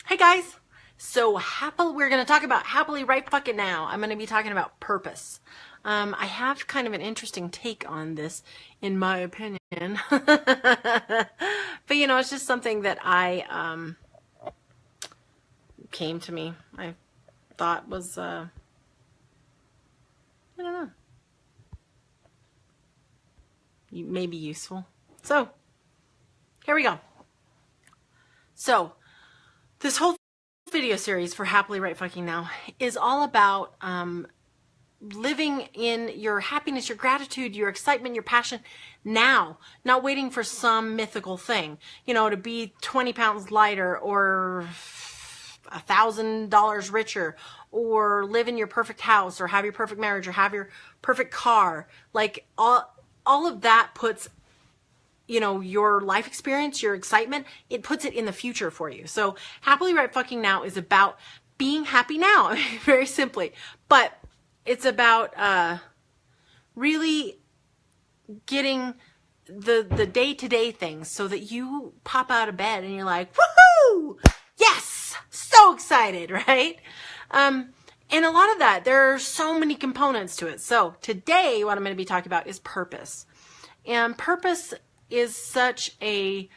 Hey guys, we're going to talk about happily right fucking now. I'm going to be talking about purpose. I have kind of an interesting take on this, in my opinion. But you know, it's just something that came to me. I thought was, I don't know, maybe useful. So, here we go. So, this whole video series for Happily Right Fucking Now is all about living in your happiness, your gratitude, your excitement, your passion now, not waiting for some mythical thing, you know, to be 20 pounds lighter or $1,000 richer or live in your perfect house or have your perfect marriage or have your perfect car. Like all of that puts, you know, your life experience, your excitement, it puts it in the future for you. So Happily Right Fucking Now is about being happy now, very simply. But it's about really getting the day-to-day things so that you pop out of bed and you're like, woohoo! Yes! So excited, right? And a lot of that, there are so many components to it. So today, what I'm going to be talking about is purpose. And purpose is such a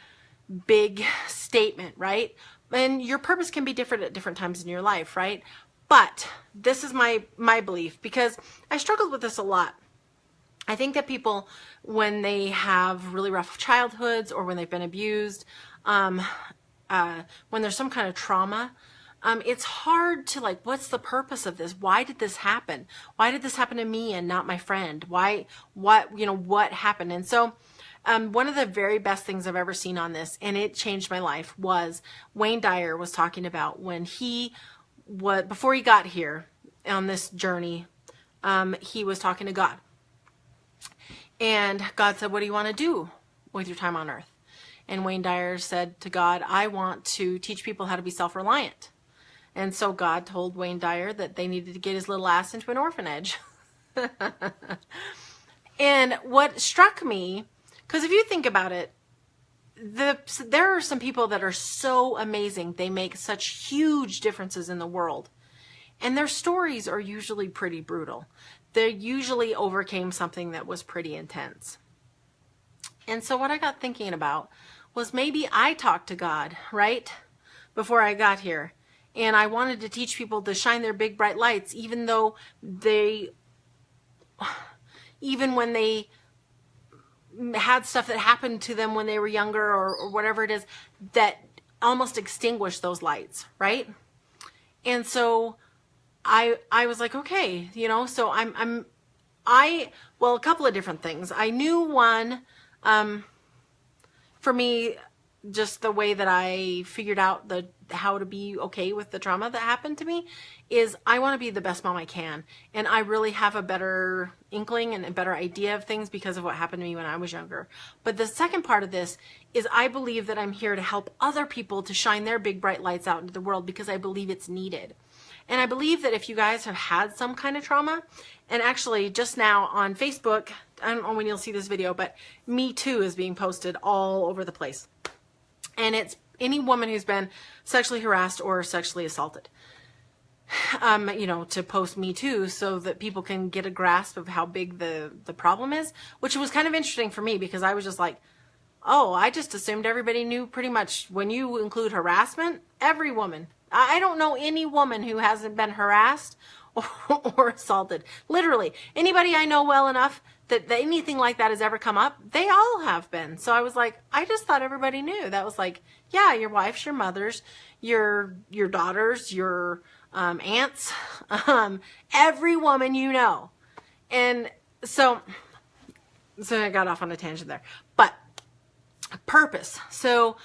big statement, right? And your purpose can be different at different times in your life, right? But this is my belief, because I struggled with this a lot. I think that people, when they have really rough childhoods or when they've been abused, when there's some kind of trauma, it's hard to like, what's the purpose of this? Why did this happen? Why did this happen to me and not my friend? What happened? And so one of the very best things I've ever seen on this, and it changed my life, was Wayne Dyer was talking about when before he got here on this journey, he was talking to God. And God said, what do you want to do with your time on earth? And Wayne Dyer said to God, I want to teach people how to be self-reliant. And so God told Wayne Dyer that they needed to get his little ass into an orphanage. And what struck me, because if you think about it, there are some people that are so amazing. They make such huge differences in the world. And their stories are usually pretty brutal. They usually overcame something that was pretty intense. And so what I got thinking about was maybe I talked to God, right, before I got here. And I wanted to teach people to shine their big bright lights, even when they had stuff that happened to them when they were younger or whatever it is that almost extinguished those lights, right? And so I was like, okay, you know, so well, a couple of different things. I knew one, for me, just the way that I figured out how to be okay with the trauma that happened to me is I want to be the best mom I can. And I really have a better inkling and a better idea of things because of what happened to me when I was younger. But the second part of this is I believe that I'm here to help other people to shine their big bright lights out into the world because I believe it's needed. And I believe that if you guys have had some kind of trauma, and actually just now on Facebook, I don't know when you'll see this video, but Me Too is being posted all over the place. And it's any woman who's been sexually harassed or sexually assaulted, you know, to post Me Too so that people can get a grasp of how big the problem is, which was kind of interesting for me because I was just like, oh, I just assumed everybody knew pretty much when you include harassment, every woman. I don't know any woman who hasn't been harassed or assaulted. Literally, anybody I know well enough that anything like that has ever come up, they all have been. So I was like, I just thought everybody knew. That was like, yeah, your wives, your mothers, your daughters, your aunts, every woman you know. And so I got off on a tangent there. But purpose. So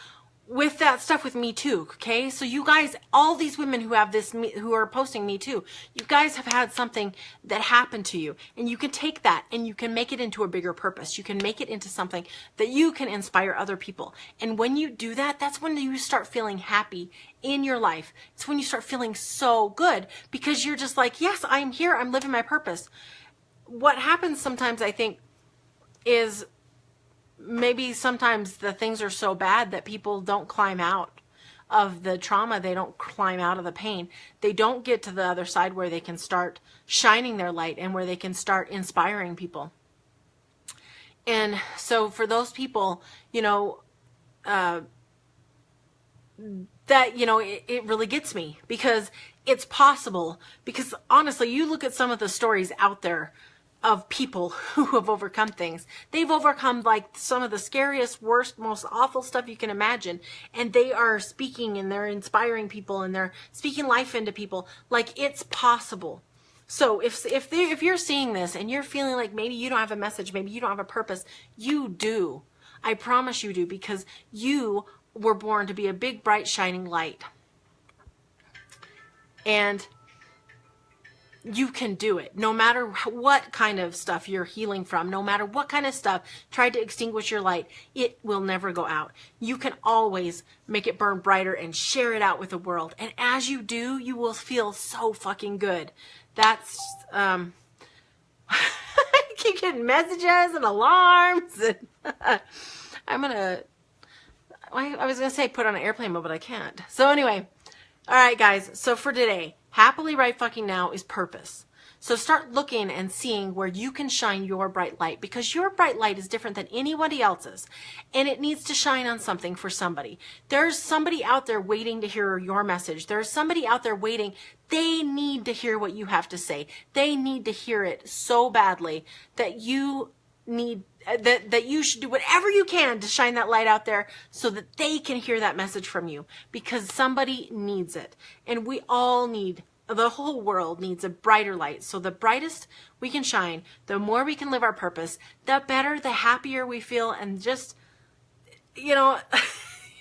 with that stuff with Me Too, okay? So you guys, all these women who have this, who are posting Me Too, you guys have had something that happened to you. And you can take that and you can make it into a bigger purpose. You can make it into something that you can inspire other people. And when you do that, that's when you start feeling happy in your life. It's when you start feeling so good because you're just like, yes, I'm here. I'm living my purpose. What happens sometimes, I think, is maybe sometimes the things are so bad that people don't climb out of the trauma, they don't climb out of the pain. They don't get to the other side where they can start shining their light and where they can start inspiring people. And so for those people, you know, that, you know, it really gets me, because it's possible. Because honestly, you look at some of the stories out there of people who have overcome things. They've overcome like some of the scariest, worst, most awful stuff you can imagine. And they are speaking and they're inspiring people and they're speaking life into people. Like, it's possible. So if you're seeing this and you're feeling like maybe you don't have a message, maybe you don't have a purpose, you do. I promise you do, because you were born to be a big, bright, shining light. And you can do it. No matter what kind of stuff you're healing from, no matter what kind of stuff tried to extinguish your light, it will never go out. You can always make it burn brighter and share it out with the world. And as you do, you will feel so fucking good. That's, I keep getting messages and alarms. And I was going to say put on an airplane mode, but I can't. So anyway, all right, guys. So for today, happily right fucking now is purpose. So start looking and seeing where you can shine your bright light, because your bright light is different than anybody else's, and it needs to shine on something for somebody. There's somebody out there waiting to hear your message. There's somebody out there waiting. They need to hear what you have to say. They need to hear it so badly that you need that you should do whatever you can to shine that light out there so that they can hear that message from you, because somebody needs it. And we all need, the whole world needs a brighter light. So the brightest we can shine, the more we can live our purpose, the better, the happier we feel. And just, you know,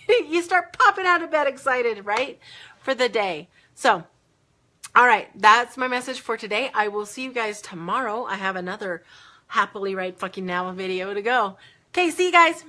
you start popping out of bed excited, right, for the day. So, all right, that's my message for today. I will see you guys tomorrow. I have another happily right fucking now video to go. Okay, see you guys.